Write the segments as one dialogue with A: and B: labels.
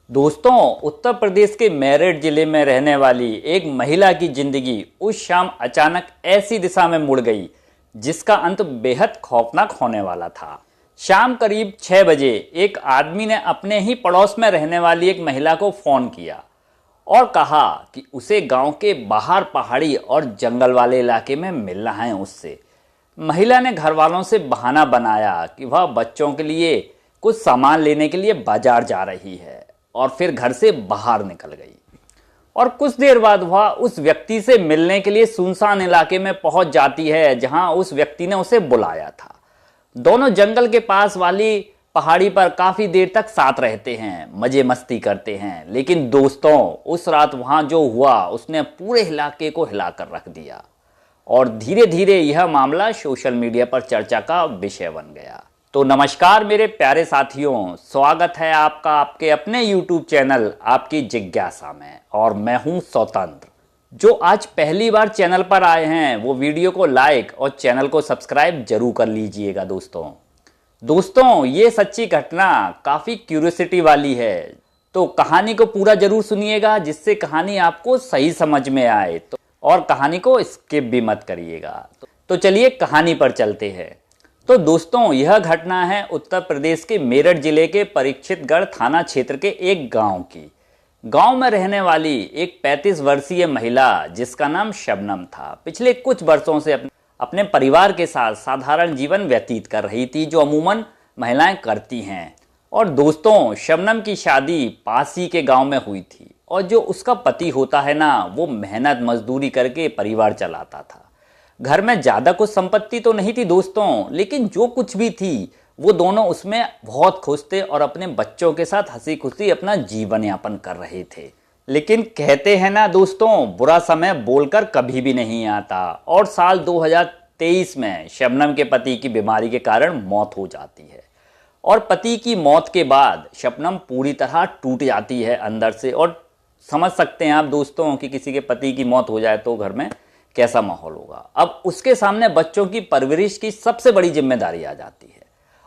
A: दोस्तों, उत्तर प्रदेश के मेरठ जिले में रहने वाली एक महिला की जिंदगी उस शाम अचानक ऐसी दिशा में मुड़ गई जिसका अंत बेहद खौफनाक होने वाला था। शाम करीब 6 बजे एक आदमी ने अपने ही पड़ोस में रहने वाली एक महिला को फोन किया और कहा कि उसे गांव के बाहर पहाड़ी और जंगल वाले इलाके में मिलना है उससे। महिला ने घर वालों से बहाना बनाया कि वह बच्चों के लिए कुछ सामान लेने के लिए बाजार जा रही है और फिर घर से बाहर निकल गई। और कुछ देर बाद वह उस व्यक्ति से मिलने के लिए सुनसान इलाके में पहुंच जाती है जहां उस व्यक्ति ने उसे बुलाया था। दोनों जंगल के पास वाली पहाड़ी पर काफी देर तक साथ रहते हैं, मजे मस्ती करते हैं। लेकिन दोस्तों, उस रात वहां जो हुआ उसने पूरे इलाके को हिलाकर रख दिया और धीरे धीरे यह मामला सोशल मीडिया पर चर्चा का विषय बन गया। तो नमस्कार मेरे प्यारे साथियों, स्वागत है आपका आपके अपने YouTube चैनल आपकी जिज्ञासा में। और मैं हूं स्वतंत्र। जो आज पहली बार चैनल पर आए हैं वो वीडियो को लाइक और चैनल को सब्सक्राइब जरूर कर लीजिएगा। दोस्तों, ये सच्ची घटना काफी क्यूरियोसिटी वाली है, तो कहानी को पूरा जरूर सुनिएगा जिससे कहानी आपको सही समझ में आए। और कहानी को स्किप भी मत करिएगा। तो चलिए कहानी पर चलते हैं। तो दोस्तों, यह घटना है उत्तर प्रदेश के मेरठ जिले के परीक्षितगढ़ थाना क्षेत्र के एक गांव की। गांव में रहने वाली एक 35 वर्षीय महिला जिसका नाम शबनम था, पिछले कुछ वर्षों से अपने परिवार के साथ साधारण जीवन व्यतीत कर रही थी, जो अमूमन महिलाएं करती हैं। और दोस्तों, शबनम की शादी पास ही के गांव में हुई थी और जो उसका पति होता है ना, वो मेहनत मजदूरी करके परिवार चलाता था। घर में ज्यादा कुछ संपत्ति तो नहीं थी दोस्तों, लेकिन जो कुछ भी थी वो दोनों उसमें बहुत खुश थे और अपने बच्चों के साथ हंसी खुशी अपना जीवन यापन कर रहे थे। लेकिन कहते हैं ना दोस्तों, बुरा समय बोलकर कभी भी नहीं आता। और साल 2023 में शबनम के पति की बीमारी के कारण मौत हो जाती है। और पति की मौत के बाद शबनम पूरी तरह टूट जाती है अंदर से। और समझ सकते हैं आप दोस्तों कि किसी के पति की मौत हो जाए तो घर में कैसा माहौल होगा। अब उसके सामने बच्चों की परवरिश की सबसे बड़ी जिम्मेदारी आ जाती है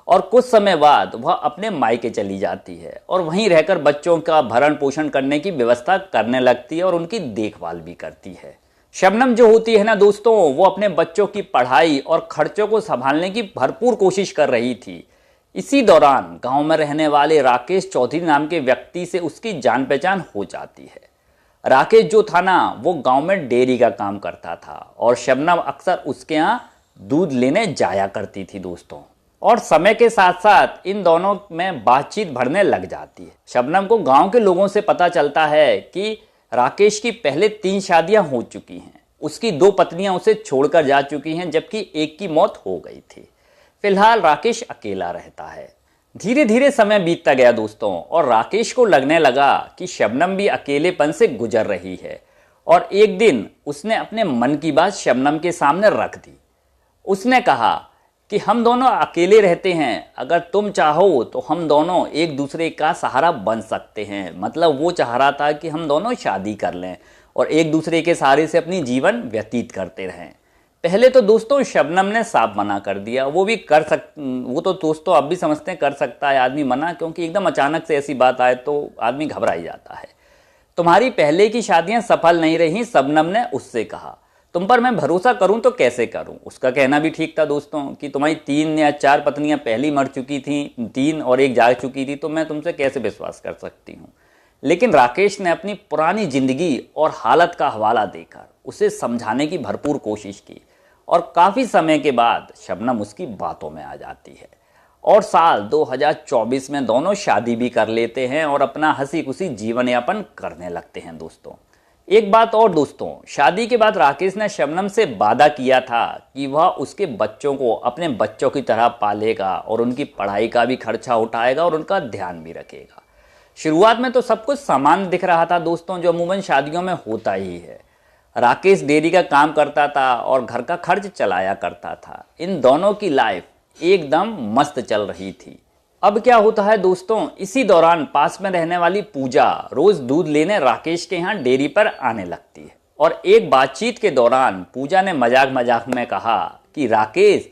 A: और कुछ समय बाद वह अपने मायके चली जाती है और वहीं रहकर बच्चों का भरण पोषण करने की व्यवस्था करने लगती है और उनकी देखभाल भी करती है। शबनम जो होती है ना दोस्तों, वो अपने बच्चों की पढ़ाई और खर्चों को संभालने की भरपूर कोशिश कर रही थी। इसी दौरान गांव में रहने वाले राकेश चौधरी नाम के व्यक्ति से उसकी जान पहचान हो जाती है। राकेश जो था ना, वो गांव में डेयरी का काम करता था और शबनम अक्सर उसके यहाँ दूध लेने जाया करती थी दोस्तों। और समय के साथ साथ इन दोनों में बातचीत बढ़ने लग जाती है। शबनम को गांव के लोगों से पता चलता है कि राकेश की पहले 3 शादियां हो चुकी हैं, उसकी 2 पत्नियां उसे छोड़कर जा चुकी हैं, जबकि एक की मौत हो गई थी। फिलहाल राकेश अकेला रहता है। धीरे धीरे समय बीतता गया दोस्तों और राकेश को लगने लगा कि शबनम भी अकेलेपन से गुजर रही है। और एक दिन उसने अपने मन की बात शबनम के सामने रख दी। उसने कहा कि हम दोनों अकेले रहते हैं, अगर तुम चाहो तो हम दोनों एक दूसरे का सहारा बन सकते हैं। मतलब वो चाह रहा था कि हम दोनों शादी कर लें और एक दूसरे के सहारे से अपनी जीवन व्यतीत करते रहें। पहले तो दोस्तों शबनम ने साफ मना कर दिया। वो तो दोस्तों अब भी समझते हैं कर सकता है आदमी मना, क्योंकि एकदम अचानक से ऐसी बात आए तो आदमी घबरा ही जाता है। तुम्हारी पहले की शादियां सफल नहीं रही, शबनम ने उससे कहा। तुम पर मैं भरोसा करूं तो कैसे करूं। उसका कहना भी ठीक था दोस्तों कि तुम्हारी 3 या 4 पत्नियां पहली मर चुकी थी, 3 और 1 जाग चुकी थी, तो मैं तुमसे कैसे विश्वास कर सकती हूँ। लेकिन राकेश ने अपनी पुरानी जिंदगी और हालत का हवाला देकर उसे समझाने की भरपूर कोशिश की और काफी समय के बाद शबनम उसकी बातों में आ जाती है। और साल 2024 में दोनों शादी भी कर लेते हैं और अपना हंसी खुशी जीवन यापन करने लगते हैं दोस्तों। एक बात और दोस्तों, शादी के बाद राकेश ने शबनम से वादा किया था कि वह उसके बच्चों को अपने बच्चों की तरह पालेगा और उनकी पढ़ाई का भी खर्चा उठाएगा और उनका ध्यान भी रखेगा। शुरुआत में तो सब कुछ सामान्य दिख रहा था दोस्तों, जो अमूमन शादियों में होता ही है। राकेश डेयरी का काम करता था और घर का खर्च चलाया करता था। इन दोनों की लाइफ एकदम मस्त चल रही थी। अब क्या होता है दोस्तों, इसी दौरान पास में रहने वाली पूजा रोज दूध लेने राकेश के यहाँ डेयरी पर आने लगती है। और एक बातचीत के दौरान पूजा ने मजाक मजाक में कहा कि राकेश,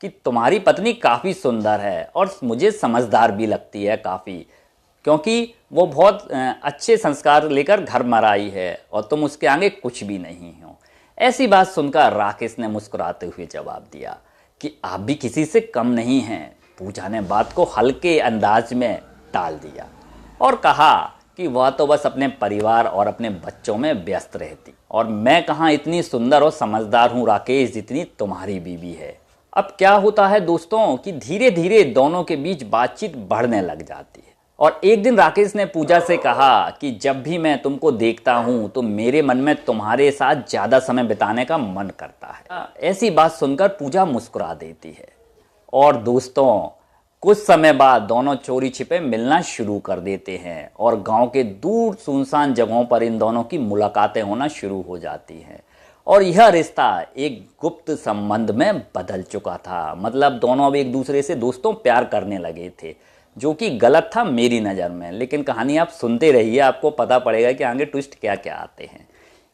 A: कि तुम्हारी पत्नी काफी सुंदर है और मुझे समझदार भी लगती है काफी, क्योंकि वो बहुत अच्छे संस्कार लेकर घर मर आई है और तुम उसके आगे कुछ भी नहीं हो। ऐसी बात सुनकर राकेश ने मुस्कुराते हुए जवाब दिया कि आप भी किसी से कम नहीं हैं। पूजा ने बात को हल्के अंदाज में टाल दिया और कहा कि वह तो बस अपने परिवार और अपने बच्चों में व्यस्त रहती, और मैं कहाँ इतनी सुंदर और समझदार हूँ राकेश जितनी तुम्हारी बीवी है। अब क्या होता है दोस्तों कि धीरे धीरे दोनों के बीच बातचीत बढ़ने लग जाती है और एक दिन राकेश ने पूजा से कहा कि जब भी मैं तुमको देखता हूँ तो मेरे मन में तुम्हारे साथ ज़्यादा समय बिताने का मन करता है। ऐसी बात सुनकर पूजा मुस्कुरा देती है और दोस्तों कुछ समय बाद दोनों चोरी छिपे मिलना शुरू कर देते हैं और गांव के दूर सुनसान जगहों पर इन दोनों की मुलाकातें होना शुरू हो जाती हैं और यह रिश्ता एक गुप्त संबंध में बदल चुका था। मतलब दोनों अब एक दूसरे से दोस्तों प्यार करने लगे थे, जो कि गलत था मेरी नज़र में। लेकिन कहानी आप सुनते रहिए, आपको पता पड़ेगा कि आगे ट्विस्ट क्या क्या आते हैं।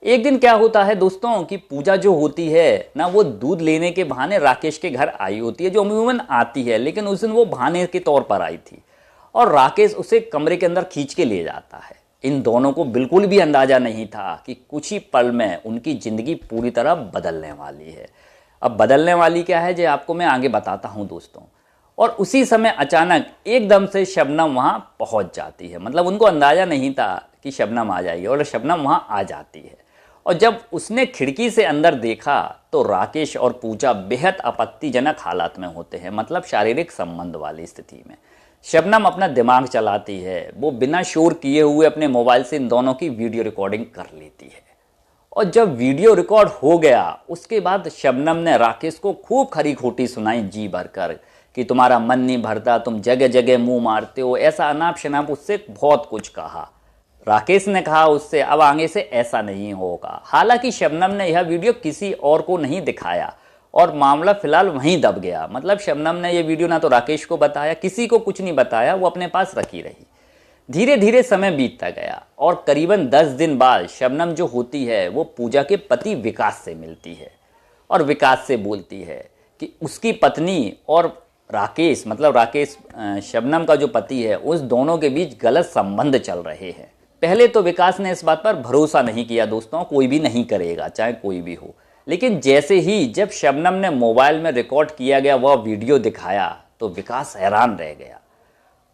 A: एक दिन क्या होता है दोस्तों कि पूजा जो होती है ना, वो दूध लेने के बहाने राकेश के घर आई होती है, जो अमूमन आती है, लेकिन उस दिन वो बहाने के तौर पर आई थी और राकेश उसे कमरे के अंदर खींच के ले जाता है। इन दोनों को बिल्कुल भी अंदाजा नहीं था कि कुछ ही पल में उनकी जिंदगी पूरी तरह बदलने वाली है। अब बदलने वाली क्या है, जो आपको मैं आगे बताता हूँ दोस्तों। और उसी समय अचानक एकदम से शबनम वहाँ पहुँच जाती है। मतलब उनको अंदाजा नहीं था कि शबनम आ जाएगी और शबनम वहाँ आ जाती है। और जब उसने खिड़की से अंदर देखा तो राकेश और पूजा बेहद आपत्तिजनक हालात में होते हैं, मतलब शारीरिक संबंध वाली स्थिति में। शबनम अपना दिमाग चलाती है, वो बिना शोर किए हुए अपने मोबाइल से इन दोनों की वीडियो रिकॉर्डिंग कर लेती है। और जब वीडियो रिकॉर्ड हो गया उसके बाद शबनम ने राकेश को खूब खरी खोटी सुनाई जी भरकर कि तुम्हारा मन नहीं भरता, तुम जगह जगह मुंह मारते हो, ऐसा अनाप शनाप उससे बहुत कुछ कहा। राकेश ने कहा उससे अब आगे से ऐसा नहीं होगा। हालांकि शबनम ने यह वीडियो किसी और को नहीं दिखाया और मामला फिलहाल वहीं दब गया। मतलब शबनम ने यह वीडियो ना तो राकेश को बताया, किसी को कुछ नहीं बताया, वो अपने पास रखी रही। धीरे धीरे समय बीतता गया और करीबन 10 दिन बाद शबनम जो होती है वो पूजा के पति विकास से मिलती है और विकास से बोलती है कि उसकी पत्नी और राकेश, मतलब राकेश शबनम का जो पति है, उस दोनों के बीच गलत संबंध चल रहे हैं। पहले तो विकास ने इस बात पर भरोसा नहीं किया दोस्तों, कोई भी नहीं करेगा चाहे कोई भी हो। लेकिन जैसे ही जब शबनम ने मोबाइल में रिकॉर्ड किया गया वह वीडियो दिखाया तो विकास हैरान रह गया।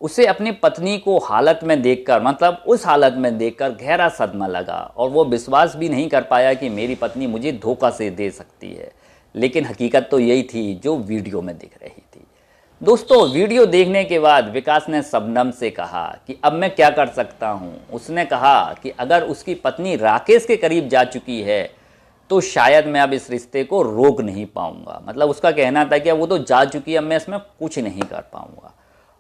A: उसे अपनी पत्नी को हालत में देखकर, मतलब उस हालत में देखकर गहरा सदमा लगा और वो विश्वास भी नहीं कर पाया कि मेरी पत्नी मुझे धोखा से दे सकती है। लेकिन हकीकत तो यही थी जो वीडियो में दिख रही थी। दोस्तों वीडियो देखने के बाद विकास ने शबनम से कहा कि अब मैं क्या कर सकता हूँ। उसने कहा कि अगर उसकी पत्नी राकेश के करीब जा चुकी है तो शायद मैं अब इस रिश्ते को रोक नहीं पाऊंगा। मतलब उसका कहना था कि वो तो जा चुकी है, अब मैं इसमें कुछ नहीं कर पाऊंगा।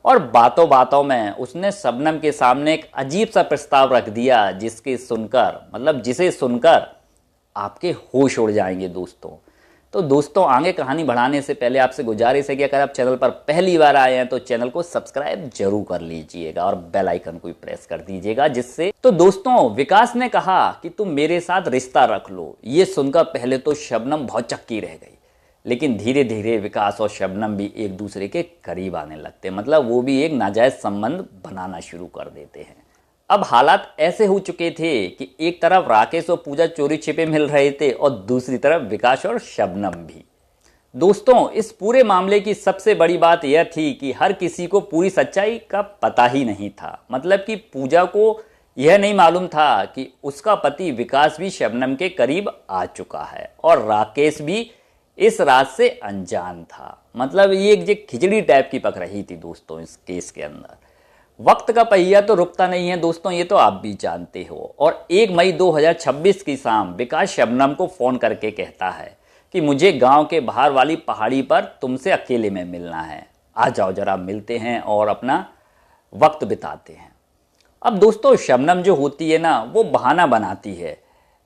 A: और बातों बातों में उसने शबनम के सामने एक अजीब सा प्रस्ताव रख दिया जिसे सुनकर आपके होश उड़ जाएंगे दोस्तों। तो दोस्तों आगे कहानी बढ़ाने से पहले आपसे गुजारिश है कि अगर आप चैनल पर पहली बार आए हैं तो चैनल को सब्सक्राइब जरूर कर लीजिएगा और बेल आइकन को प्रेस कर दीजिएगा जिससे। तो दोस्तों विकास ने कहा कि तुम मेरे साथ रिश्ता रख लो। ये सुनकर पहले तो शबनम बहुत चक्की रह गई, लेकिन धीरे धीरे विकास और शबनम भी एक दूसरे के करीब आने लगते, मतलब वो भी एक नाजायज संबंध बनाना शुरू कर देते हैं। अब हालात ऐसे हो चुके थे कि एक तरफ राकेश और पूजा चोरी छिपे मिल रहे थे और दूसरी तरफ विकास और शबनम भी। दोस्तों इस पूरे मामले की सबसे बड़ी बात यह थी कि हर किसी को पूरी सच्चाई का पता ही नहीं था। मतलब कि पूजा को यह नहीं मालूम था कि उसका पति विकास भी शबनम के करीब आ चुका है और राकेश भी इस रात से अनजान था। मतलब ये एक खिचड़ी टाइप की पक रही थी दोस्तों इस केस के अंदर। वक्त का पहिया तो रुकता नहीं है दोस्तों, ये तो आप भी जानते हो। और 1 मई 2026 की शाम विकास शबनम को फ़ोन करके कहता है कि मुझे गांव के बाहर वाली पहाड़ी पर तुमसे अकेले में मिलना है, आ जाओ जरा मिलते हैं और अपना वक्त बिताते हैं। अब दोस्तों शबनम जो होती है ना, वो बहाना बनाती है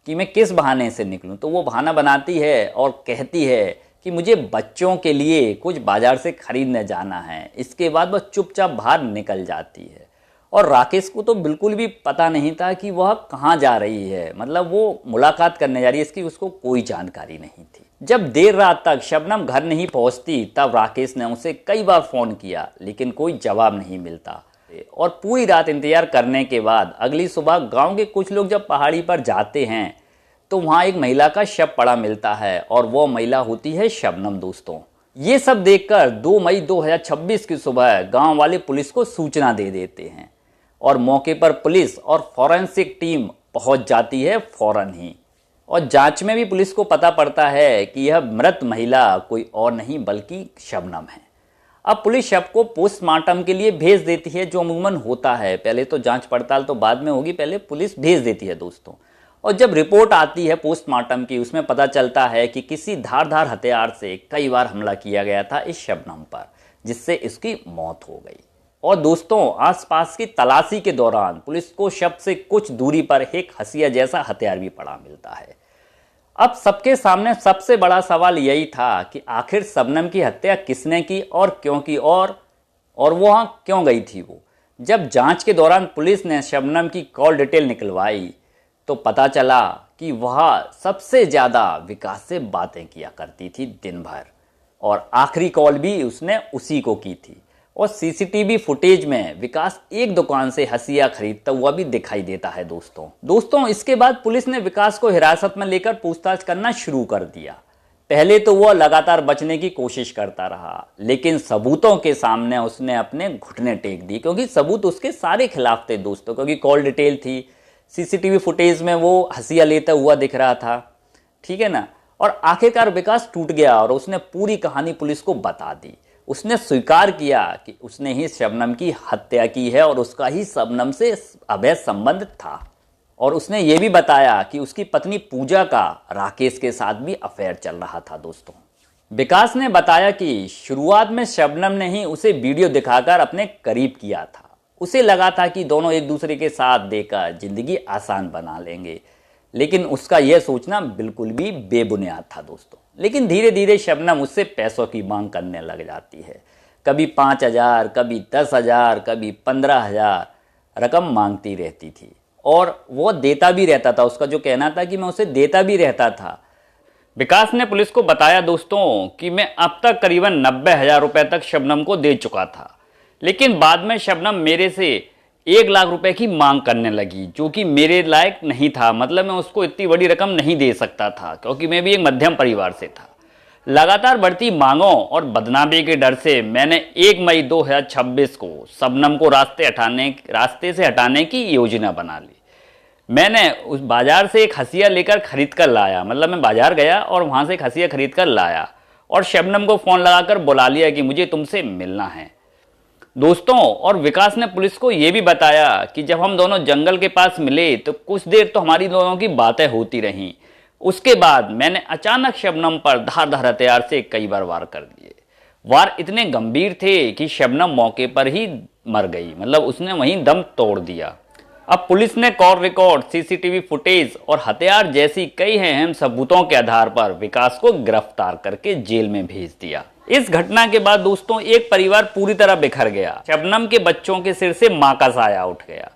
A: कि मैं किस बहाने से निकलूं। तो वो बहाना बनाती है और कहती है कि मुझे बच्चों के लिए कुछ बाजार से खरीदने जाना है। इसके बाद वह चुपचाप बाहर निकल जाती है और राकेश को तो बिल्कुल भी पता नहीं था कि वह कहाँ जा रही है। मतलब वो मुलाकात करने जा रही है, इसकी उसको कोई जानकारी नहीं थी। जब देर रात तक शबनम घर नहीं पहुँचती तब राकेश ने उसे कई बार फ़ोन किया लेकिन कोई जवाब नहीं मिलता और पूरी रात इंतजार करने के बाद अगली सुबह गांव के कुछ लोग जब पहाड़ी पर जाते हैं तो वहां एक महिला का शव पड़ा मिलता है और वो महिला होती है शबनम। दोस्तों, ये सब देखकर 2 मई 2026 की सुबह गांव वाले पुलिस को सूचना दे देते हैं और मौके पर पुलिस और फॉरेंसिक टीम पहुंच जाती है फौरन ही। और जांच में भी पुलिस को पता पड़ता है कि यह मृत महिला कोई और नहीं बल्कि शबनम है। अब पुलिस शव को पोस्टमार्टम के लिए भेज देती है, जो अमूमन होता है। पहले तो जांच पड़ताल तो बाद में होगी, पहले पुलिस भेज देती है दोस्तों। और जब रिपोर्ट आती है पोस्टमार्टम की, उसमें पता चलता है कि किसी धारदार हथियार से कई बार हमला किया गया था इस शबनम पर, जिससे इसकी मौत हो गई। और दोस्तों, आसपास की तलाशी के दौरान पुलिस को शव से कुछ दूरी पर एक हंसिया जैसा हथियार भी पड़ा मिलता है। अब सबके सामने सबसे बड़ा सवाल यही था कि आखिर शबनम की हत्या किसने की और क्यों की, और वो वहां क्यों गई थी वो। जब जांच के दौरान पुलिस ने शबनम की कॉल डिटेल निकलवाई तो पता चला कि वह सबसे ज्यादा विकास से बातें किया करती थी दिन भर, और आखिरी कॉल भी उसने उसी को की थी। और सीसीटीवी फुटेज में विकास एक दुकान से हंसिया खरीदता हुआ भी दिखाई देता है दोस्तों, इसके बाद पुलिस ने विकास को हिरासत में लेकर पूछताछ करना शुरू कर दिया। पहले तो वह लगातार बचने की कोशिश करता रहा, लेकिन सबूतों के सामने उसने अपने घुटने टेक दी, क्योंकि सबूत उसके सारे खिलाफ थे दोस्तों। क्योंकि कॉल डिटेल थी, सीसीटीवी फुटेज में वो हंसिया लेता हुआ दिख रहा था, ठीक है ना। और आखिरकार विकास टूट गया और उसने पूरी कहानी पुलिस को बता दी। उसने स्वीकार किया कि उसने ही शबनम की हत्या की है और उसका ही शबनम से अवैध संबंध था। और उसने ये भी बताया कि उसकी पत्नी पूजा का राकेश के साथ भी अफेयर चल रहा था दोस्तों। विकास ने बताया कि शुरुआत में शबनम ने ही उसे वीडियो दिखाकर अपने करीब किया था। उसे लगा था कि दोनों एक दूसरे के साथ देकर जिंदगी आसान बना लेंगे, लेकिन उसका यह सोचना बिल्कुल भी बेबुनियाद था दोस्तों। लेकिन धीरे धीरे शबनम उससे पैसों की मांग करने लग जाती है। कभी 5,000, कभी 10,000, कभी 15,000 रकम मांगती रहती थी और वो देता भी रहता था। उसका जो कहना था कि मैं उसे देता भी रहता था। विकास ने पुलिस को बताया दोस्तों कि मैं अब तक करीबन 90,000 रुपए तक शबनम को दे चुका था, लेकिन बाद में शबनम मेरे से 1 लाख रुपए की मांग करने लगी, जो कि मेरे लायक नहीं था। मतलब मैं उसको इतनी बड़ी रकम नहीं दे सकता था, क्योंकि मैं भी एक मध्यम परिवार से था। लगातार बढ़ती मांगों और बदनामी के डर से मैंने 1 मई 2026 को शबनम को रास्ते से हटाने की योजना बना ली। मैंने उस बाजार से एक हंसिया लेकर खरीद कर लाया। मतलब मैं बाजार गया और वहां से एक हंसिया खरीद कर लाया और शबनम को फोन लगाकर बुला लिया कि मुझे तुमसे मिलना है दोस्तों। और विकास ने पुलिस को यह भी बताया कि जब हम दोनों जंगल के पास मिले तो कुछ देर तो हमारी दोनों की बातें होती रहीं। उसके बाद मैंने अचानक शबनम पर धारदार हथियार से कई बार वार कर दिए। वार इतने गंभीर थे कि शबनम मौके पर ही मर गई। मतलब उसने वहीं दम तोड़ दिया। अब पुलिस ने कॉल रिकॉर्ड, सीसीटीवी फुटेज और हथियार जैसी कई अहम सबूतों के आधार पर विकास को गिरफ्तार करके जेल में भेज दिया। इस घटना के बाद दोस्तों एक परिवार पूरी तरह बिखर गया। शबनम के बच्चों के सिर से मां का साया उठ गया।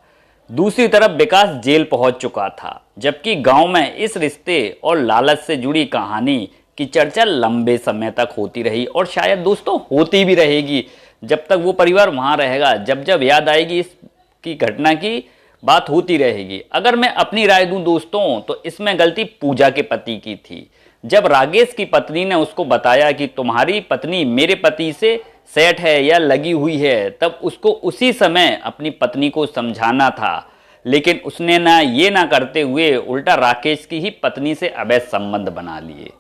A: दूसरी तरफ विकास जेल पहुंच चुका था, जबकि गांव में इस रिश्ते और लालच से जुड़ी कहानी की चर्चा लंबे समय तक होती रही और शायद दोस्तों होती भी रहेगी जब तक वो परिवार वहां रहेगा। जब जब याद आएगी इसकी घटना की बात होती रहेगी। अगर मैं अपनी राय दूं दोस्तों तो इसमें गलती पूजा के पति की थी। जब राकेश की पत्नी ने उसको बताया कि तुम्हारी पत्नी मेरे पति से सेट है या लगी हुई है, तब उसको उसी समय अपनी पत्नी को समझाना था, लेकिन उसने ये ना करते हुए उल्टा राकेश की ही पत्नी से अवैध संबंध बना लिए।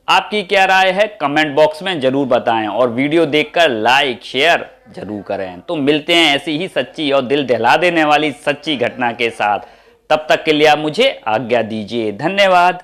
A: आपकी क्या राय है कमेंट बॉक्स में जरूर बताएं और वीडियो देखकर लाइक शेयर जरूर करें। तो मिलते हैं ऐसी ही सच्ची और दिल दहला देने वाली सच्ची घटना के साथ। तब तक के लिए आप मुझे आज्ञा दीजिए। धन्यवाद।